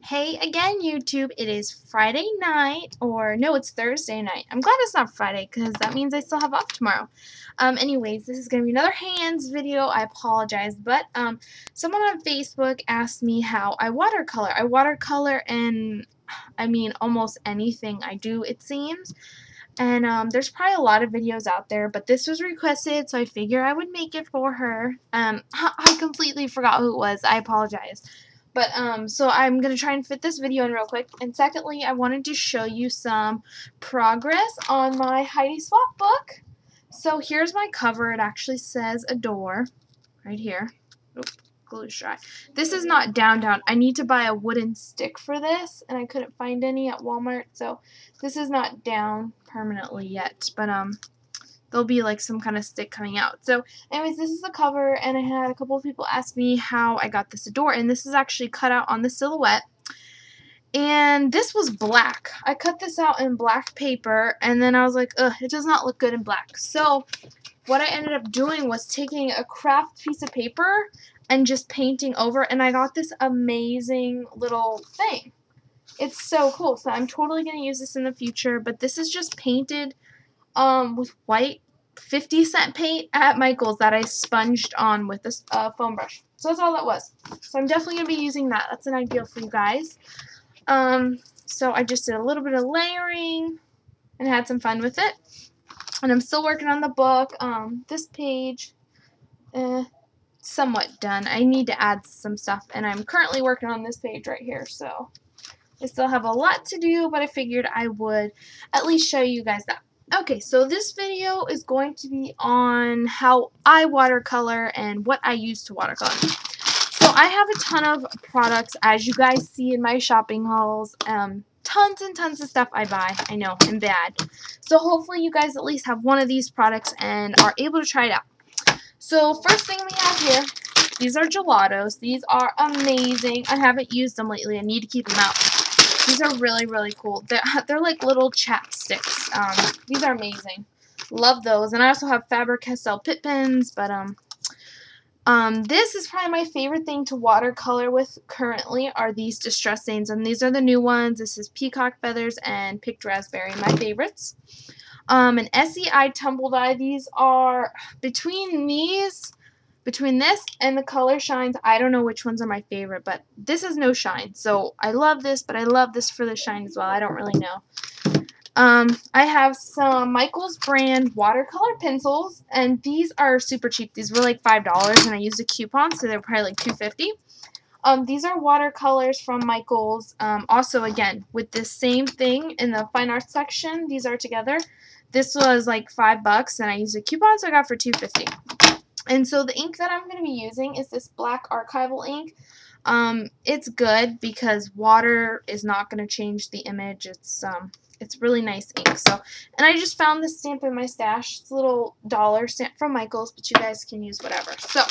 Hey again, YouTube. It is Friday night, or no, it's Thursday night. I'm glad it's not Friday because that means I still have off tomorrow. Anyways, this is going to be another hands video. I apologize, but someone on Facebook asked me how I watercolor. I watercolor in, almost anything I do, it seems. And there's probably a lot of videos out there, but this was requested, so I figure I would make it for her. I completely forgot who it was. I apologize. But, so I'm going to try and fit this video in real quick. And secondly, I wanted to show you some progress on my Heidi Swap book. So here's my cover. It actually says Adore right here. Oop, glue's dry. This is not down. I need to buy a wooden stick for this, and I couldn't find any at Walmart. So this is not down permanently yet, but, there'll be like some kind of stick coming out. So anyways, this is the cover, and I had a couple of people ask me how I got this Adore, and this is actually cut out on the silhouette. And this was black. I cut this out in black paper, and then I was like, ugh, it does not look good in black. So what I ended up doing was taking a craft piece of paper and just painting over, and I got this amazing little thing. It's so cool. So I'm totally going to use this in the future, but this is just painted with white 50-cent paint at Michael's that I sponged on with this foam brush. So that's all that was. So I'm definitely going to be using that. That's an ideal for you guys. So I just did a little bit of layering and had some fun with it. And I'm still working on the book. This page, somewhat done. I need to add some stuff, and I'm currently working on this page right here. So I still have a lot to do, but I figured I would at least show you guys that. Okay, so this video is going to be on how I watercolor and what I use to watercolor. So I have a ton of products, as you guys see in my shopping hauls. Tons and tons of stuff I buy. I know, I'm bad. So hopefully you guys at least have one of these products and are able to try it out. So first thing we have here, these are gelatos. These are amazing. I haven't used them lately. I need to keep them out. These are really, really cool. They're like little chapsticks. These are amazing. Love those. And I also have Faber-Castell Pitt pens, but this is probably my favorite thing to watercolor with currently are these distress stains, and these are the new ones. This is Peacock Feathers and Picked Raspberry, my favorites. An SEI Tumble Dye. These are between this and the Color Shines, I don't know which ones are my favorite, but this is no shine. So I love this, but I love this for the shine as well. I don't really know. I have some Michael's brand watercolor pencils, and these are super cheap. These were like $5, and I used a coupon, so they're probably like $2.50. These are watercolors from Michael's. Also, again, with this same thing in the fine arts section, these are together. This was like $5, and I used a coupon, so I got it for $2.50. And so the ink that I'm going to be using is this black archival ink. It's good because water is not going to change the image. It's really nice ink. So, and I just found this stamp in my stash. It's a little dollar stamp from Michael's, but you guys can use whatever. So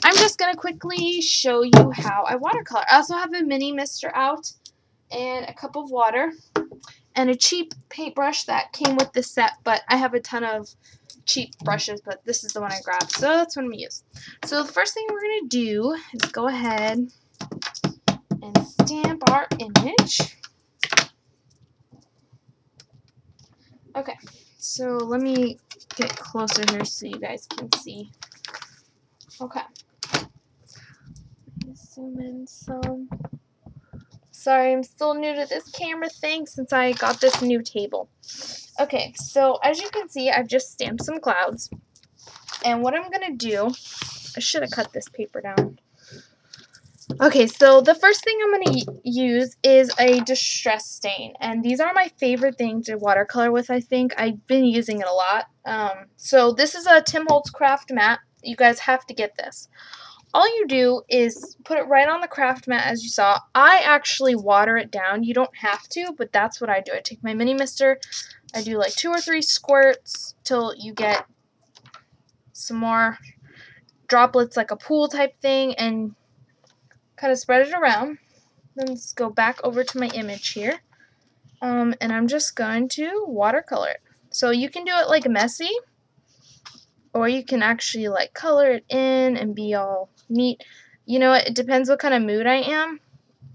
I'm just going to quickly show you how I watercolor. I also have a mini mister out and a cup of water and a cheap paintbrush that came with this set, but I have a ton of cheap brushes, but this is the one I grabbed, so that's what I'm going to use. So the first thing we're going to do is go ahead and stamp our image. Okay, so let me get closer here so you guys can see. Okay. Let me zoom in some. Sorry, I'm still new to this camera thing since I got this new table. Okay, so as you can see, I've just stamped some clouds. And what I'm going to do, I should have cut this paper down. Okay, so the first thing I'm going to use is a distress stain. And these are my favorite thing to watercolor with, I think. I've been using it a lot. So this is a Tim Holtz craft mat. You guys have to get this. All you do is put it right on the craft mat as you saw. I actually water it down. You don't have to, but that's what I do. I take my mini mister. I do like 2 or 3 squirts till you get some more droplets like a pool type thing and kind of spread it around. Then let's go back over to my image here. And I'm just going to watercolor it. So you can do it like messy, or you can actually like color it in and be all neat. You know, it depends what kind of mood I am.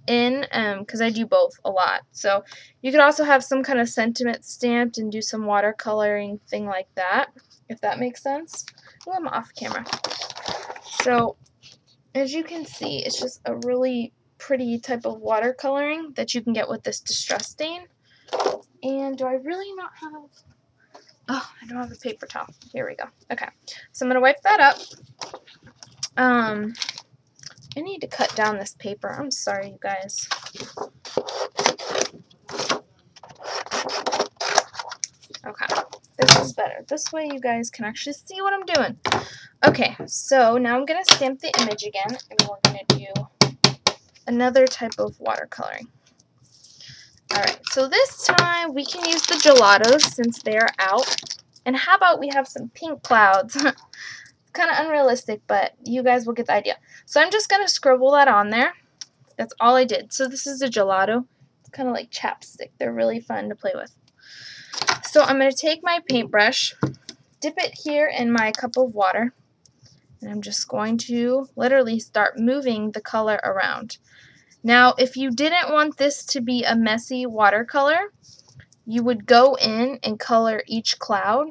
in, because I do both a lot. So you could also have some kind of sentiment stamped and do some watercoloring thing like that, if that makes sense. Oh, I'm off camera. So as you can see, it's just a really pretty type of watercoloring that you can get with this distress stain. And do I really not have... Oh, I don't have a paper towel. Here we go. Okay, so I'm going to wipe that up. I need to cut down this paper. I'm sorry, you guys. Okay, this is better. This way you guys can actually see what I'm doing. Okay, so now I'm going to stamp the image again, and we're going to do another type of watercoloring. Alright, so this time we can use the gelatos since they're out. And how about we have some pink clouds? Kind of unrealistic, but you guys will get the idea. So I'm just going to scribble that on there. That's all I did. So this is a gelato. It's kind of like chapstick. They're really fun to play with. So I'm going to take my paintbrush, dip it here in my cup of water, and I'm just going to literally start moving the color around. Now, if you didn't want this to be a messy watercolor, you would go in and color each cloud.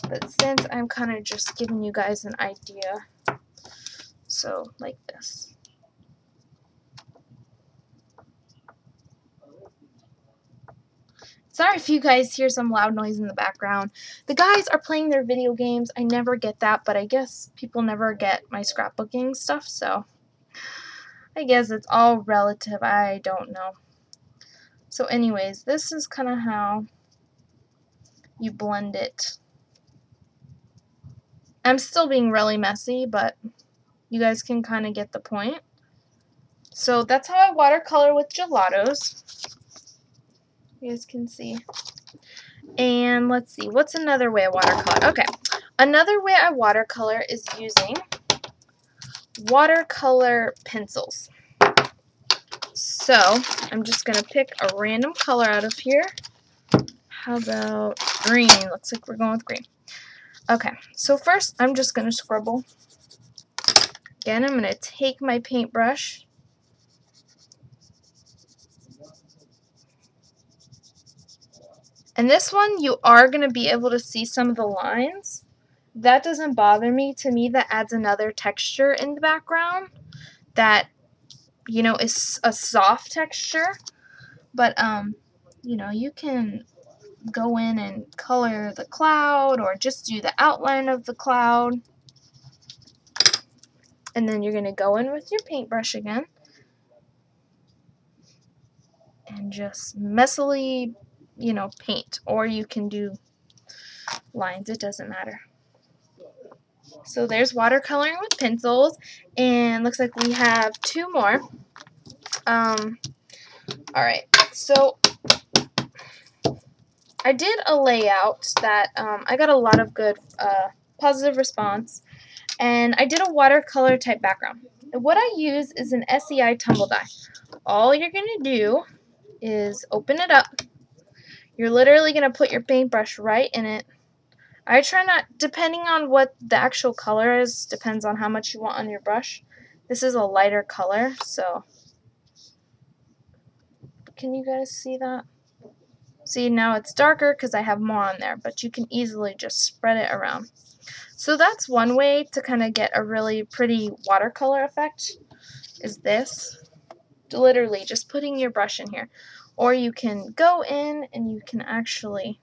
But since I'm kind of just giving you guys an idea, so like this. Sorry if you guys hear some loud noise in the background. The guys are playing their video games. I never get that, but I guess people never get my scrapbooking stuff, so I guess it's all relative. I don't know. So anyways, this is kind of how you blend it. I'm still being really messy, but you guys can kind of get the point. So that's how I watercolor with gelatos. You guys can see. And let's see, what's another way I watercolor? Okay, another way I watercolor is using watercolor pencils. So I'm just going to pick a random color out of here. How about green? Looks like we're going with green. Okay, so first I'm just going to scribble. Again, I'm going to take my paintbrush. And this one, you are going to be able to see some of the lines. That doesn't bother me. To me, that adds another texture in the background that, you know, is a soft texture. But, you know, you can go in and color the cloud or just do the outline of the cloud. And then you're going to go in with your paintbrush again and just messily, you know, paint. Or you can do lines. It doesn't matter. So there's watercoloring with pencils. And looks like we have two more. Alright, so I did a layout that I got a lot of good positive response. And I did a watercolor type background. And what I use is an SEI tumble die. All you're going to do is open it up. You're literally going to put your paintbrush right in it. I try not, depending on what the actual color is, depends on how much you want on your brush. This is a lighter color, so can you guys see that? See, now it's darker because I have more on there, but you can easily just spread it around. So that's one way to kind of get a really pretty watercolor effect, is this. Literally just putting your brush in here. Or you can go in and you can actually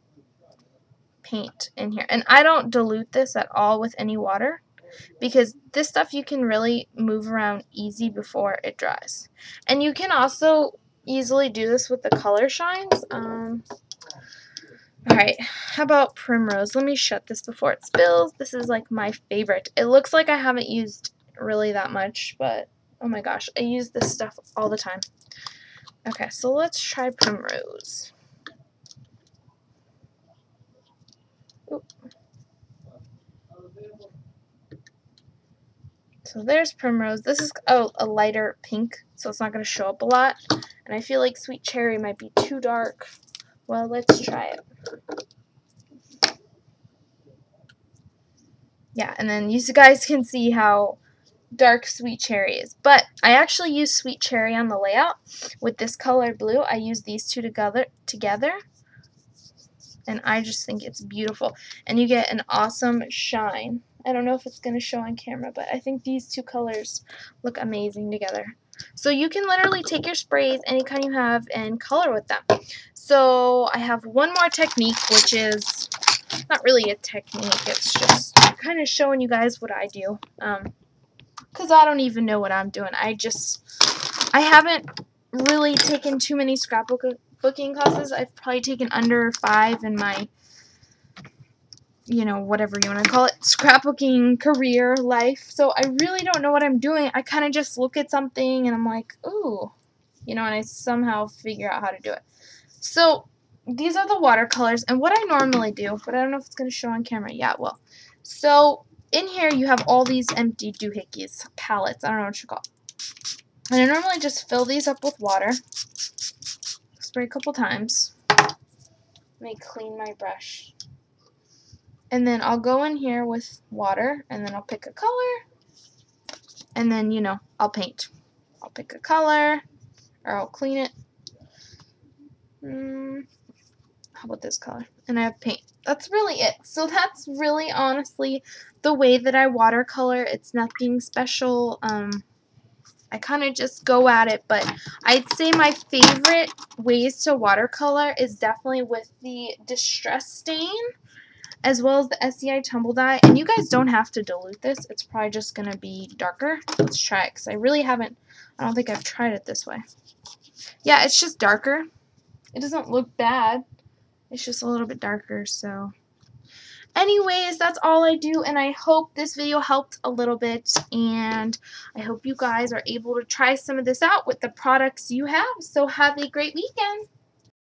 paint in here. And I don't dilute this at all with any water, because this stuff you can really move around easy before it dries. And you can also easily do this with the color shines. Alright, how about Primrose? Let me shut this before it spills. This is like my favorite. It looks like I haven't used really that much, but oh my gosh, I use this stuff all the time. Okay, so let's try Primrose. Oop. So there's Primrose. This is a lighter pink, so it's not going to show up a lot. And I feel like Sweet Cherry might be too dark. Well, let's try it. Yeah, and then you guys can see how dark sweet cherries. But I actually use sweet cherry on the layout with this color blue. I use these two together, and I just think it's beautiful. And you get an awesome shine. I don't know if it's going to show on camera, but I think these two colors look amazing together. So you can literally take your sprays, any kind you have, and color with them. So I have one more technique, which is not really a technique. It's just kind of showing you guys what I do. Because I don't even know what I'm doing. I haven't really taken too many scrapbooking classes. I've probably taken under 5 in my, you know, whatever you want to call it, scrapbooking career life. So I really don't know what I'm doing. I kind of just look at something and I'm like, ooh, you know, and I somehow figure out how to do it. So these are the watercolors, and what I normally do, but I don't know if it's going to show on camera. Yeah, it will. So in here you have all these empty doohickeys, palettes, I don't know what you call it. And I normally just fill these up with water, spray a couple times. Let me clean my brush. And then I'll go in here with water, and then I'll pick a color, and then, you know, I'll paint. I'll pick a color, or I'll clean it. How about this color? And I have paint. That's really it. So that's really honestly the way that I watercolor. It's nothing special. I kind of just go at it, but I'd say my favorite ways to watercolor is definitely with the Distress Stain as well as the SEI Tumble Dye. And you guys don't have to dilute this. It's probably just going to be darker. Let's try it because I really haven't, I don't think I've tried it this way. Yeah, it's just darker. It doesn't look bad. It's just a little bit darker, so. Anyways, that's all I do, and I hope this video helped a little bit, and I hope you guys are able to try some of this out with the products you have. So have a great weekend.